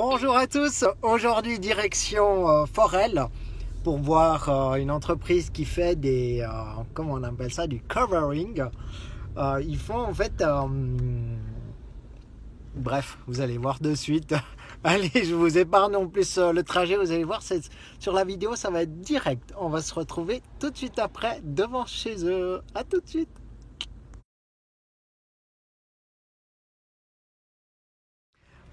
Bonjour à tous, aujourd'hui direction Forel pour voir une entreprise qui fait des, comment on appelle ça, du covering. Ils font en fait, bref, vous allez voir de suite. Allez, je vous épargne en plus le trajet, vous allez voir, sur la vidéo ça va être direct. On va se retrouver tout de suite après devant chez eux. À tout de suite.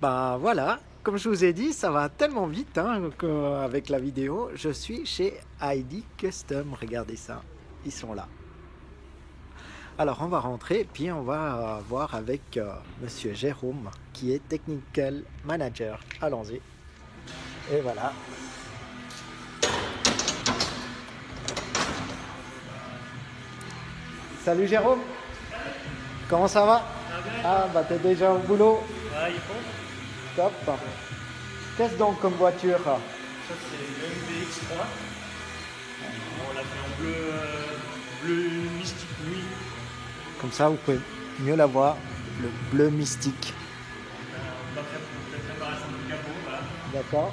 Ben voilà, comme je vous ai dit, ça va tellement vite avec la vidéo. Je suis chez ID Custom, regardez ça, ils sont là. Alors on va rentrer, puis on va voir avec Monsieur Jérôme, qui est Technical Manager. Allons-y. Et voilà. Salut Jérôme. Comment ça va? Ah bah t'es déjà au boulot. Ouais, il faut. Top. Qu'est-ce donc comme voiture? Ça, c'est le MVX3. On l'a fait en bleu mystique nuit. Comme ça, vous pouvez mieux la voir. Le bleu mystique. On va faire la préparation du capot. Voilà. D'accord.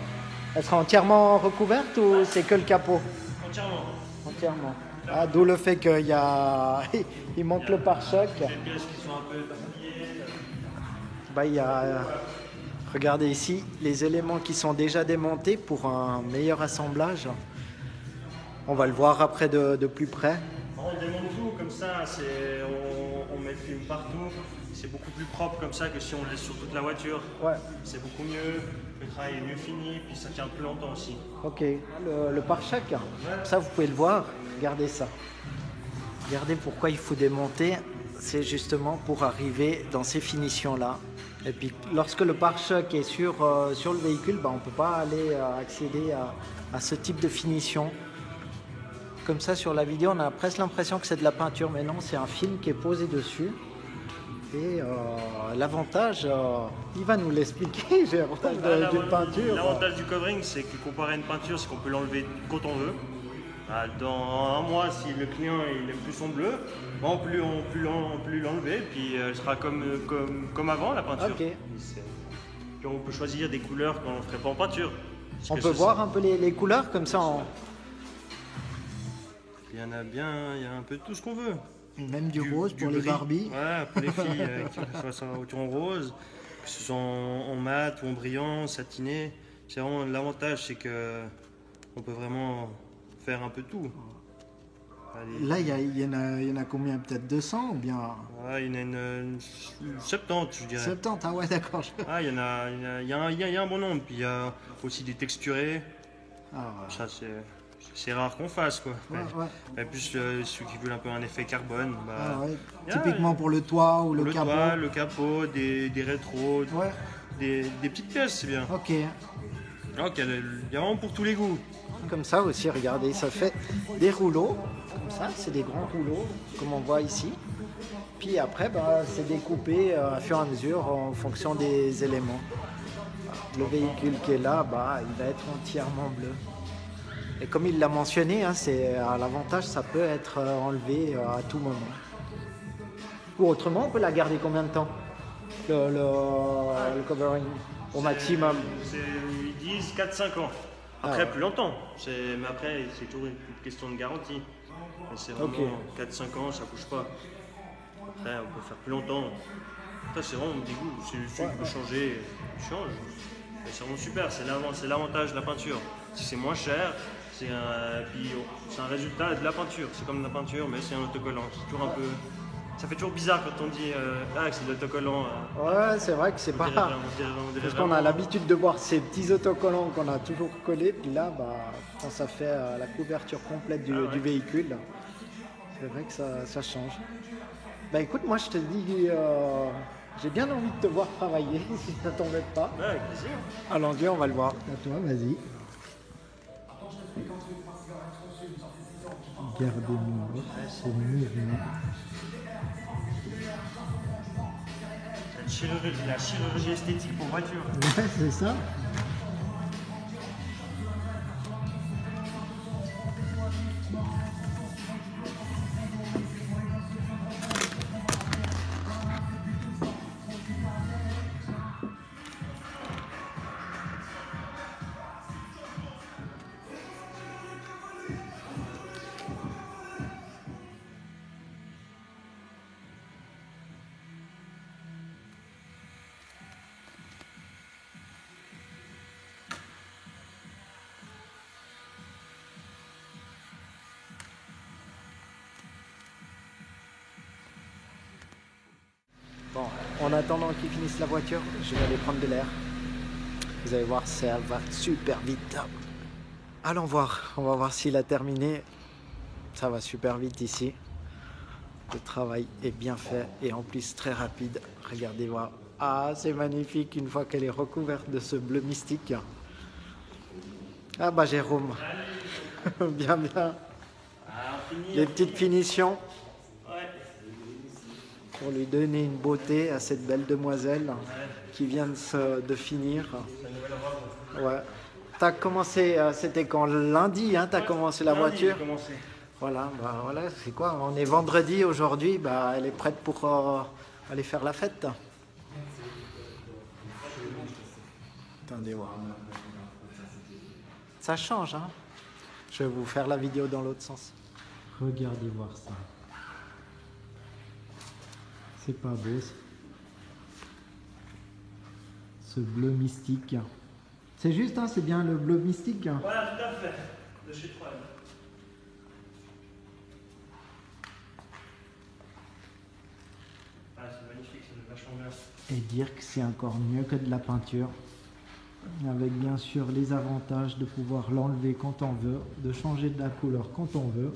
Elle sera entièrement recouverte ou c'est que le capot? Entièrement. Entièrement. Ah, d'où le fait qu'il y a... il manque le pare-choc. Les pièces qui sont un peu fatiguées. Bah, il y a... Regardez ici, les éléments qui sont déjà démontés pour un meilleur assemblage. On va le voir après de plus près. On démonte tout comme ça, on met le film partout. C'est beaucoup plus propre comme ça que si on le laisse sur toute la voiture. Ouais. C'est beaucoup mieux, le travail est mieux fini, puis ça tient plus longtemps aussi. Ok, le pare-choc, ça vous pouvez le voir, regardez ça. Regardez pourquoi il faut démonter, c'est justement pour arriver dans ces finitions-là. Et puis lorsque le pare-choc est sur le véhicule, on ne peut pas aller accéder à ce type de finition. Comme ça sur la vidéo, on a presque l'impression que c'est de la peinture, mais non, c'est un film qui est posé dessus. Et l'avantage, il va nous l'expliquer, j'ai l'avantage d'une peinture. L'avantage du covering, c'est que comparé à une peinture, c'est qu'on peut l'enlever quand on veut. Dans un mois, si le client il n'aime plus son bleu, on peut l'enlever, puis elle sera comme avant la peinture. Okay. Puis on peut choisir des couleurs qu'on ne ferait pas en peinture. On peut voir un peu les couleurs comme ça. Il y en a bien, il y a un peu de tout ce qu'on veut. Même du rose pour les Barbie. Ouais, pour les filles qui fassent un autour en rose, que ce soit en mat ou en brillant, satiné. C'est vraiment l'avantage, c'est que on peut vraiment faire un peu de tout. Allez. Là, il y en a combien? Peut-être 200 ou bien? Ouais, il y en a une 70, je dirais. 70, ah ouais, d'accord. Ah, il y a un bon nombre. Puis il y a aussi des texturés. Ah, ouais. Ça, c'est rare qu'on fasse, quoi. Ouais. Et plus ceux qui veulent un peu un effet carbone. Ah, ouais. Typiquement pour le toit ou le capot. Toit, le capot, des rétros, ouais. des petites pièces, c'est bien. Ok. Donc il y a vraiment pour tous les goûts. Comme ça aussi, regardez, ça fait des rouleaux. Comme ça, c'est des grands rouleaux, comme on voit ici. Puis après, c'est découpé à fur et à mesure en fonction des éléments. Le véhicule qui est là, il va être entièrement bleu. Et comme il l'a mentionné, c'est à l'avantage, ça peut être enlevé à tout moment. Ou autrement, on peut la garder combien de temps? Le covering au maximum? Ils disent 4-5 ans. Après, plus longtemps. Mais après, c'est toujours une question de garantie. Mais c'est vraiment 4-5 ans, ça ne bouge pas. Après, on peut faire plus longtemps. Après, c'est vraiment des goûts. Si tu peux changer, tu changes. Mais c'est vraiment super. C'est l'avantage de la peinture. Si c'est moins cher, c'est un résultat de la peinture. C'est comme de la peinture, mais c'est un autocollant. C'est toujours un peu... Ça fait toujours bizarre quand on dit que c'est de l'autocollant. Ouais, c'est vrai que c'est pas rare. Parce qu'on a l'habitude de voir ces petits autocollants qu'on a toujours collés, puis là, quand ça fait la couverture complète du véhicule, c'est vrai que ça change. Écoute, moi je te dis, j'ai bien envie de te voir travailler, si ça t'embête pas. Ouais, avec plaisir. Allons-y, on va le voir. À toi, vas-y. Gardez-moi ce mouvement. La chirurgie esthétique pour voiture. Ouais, c'est ça. En attendant qu'ils finissent la voiture, je vais aller prendre de l'air. Vous allez voir, ça va super vite. Allons voir, on va voir s'il a terminé. Ça va super vite ici. Le travail est bien fait et en plus très rapide. Regardez voir. Ah, c'est magnifique une fois qu'elle est recouverte de ce bleu mystique. Ah bah Jérôme. Bien, bien. Les petites finitions. Pour lui donner une beauté à cette belle demoiselle qui vient de finir. Ouais. T'as commencé, c'était quand lundi, hein, t'as commencé la voiture. Voilà, bah voilà, c'est quoi? On est vendredi aujourd'hui, bah elle est prête pour aller faire la fête. Attendez voir. Ça change, hein? Je vais vous faire la vidéo dans l'autre sens. Regardez voir ça. C'est pas beau, ce bleu mystique. C'est juste, hein, c'est bien le bleu mystique. Voilà, tout à fait, de chez Troyes. Ah, c'est magnifique, ça doit vachement bien. Et dire que c'est encore mieux que de la peinture. Avec bien sûr les avantages de pouvoir l'enlever quand on veut, de changer de la couleur quand on veut.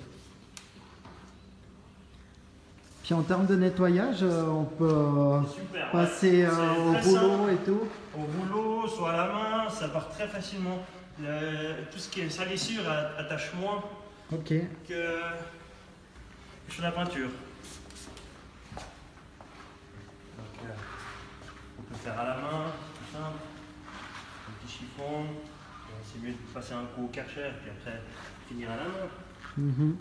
Puis en termes de nettoyage, on peut passer au rouleau et tout. Au rouleau, soit à la main, ça part très facilement. Tout ce qui est salissure attache moins que sur la peinture. Donc, on peut faire à la main, c'est tout simple. Un petit chiffon. C'est mieux de passer un coup au Karcher puis après finir à la main.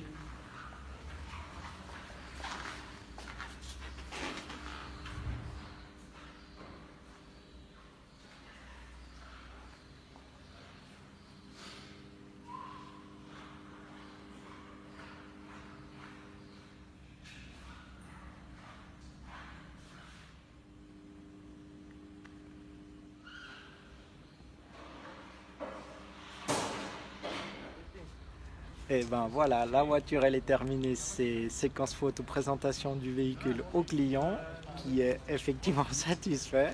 Et ben voilà, la voiture elle est terminée, c'est séquence photo présentation du véhicule au client qui est effectivement satisfait.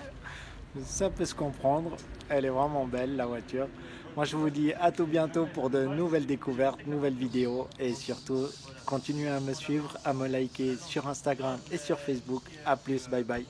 Ça peut se comprendre, elle est vraiment belle la voiture. Moi je vous dis à tout bientôt pour de nouvelles découvertes, nouvelles vidéos et surtout continuez à me suivre, à me liker sur Instagram et sur Facebook. A plus, bye bye.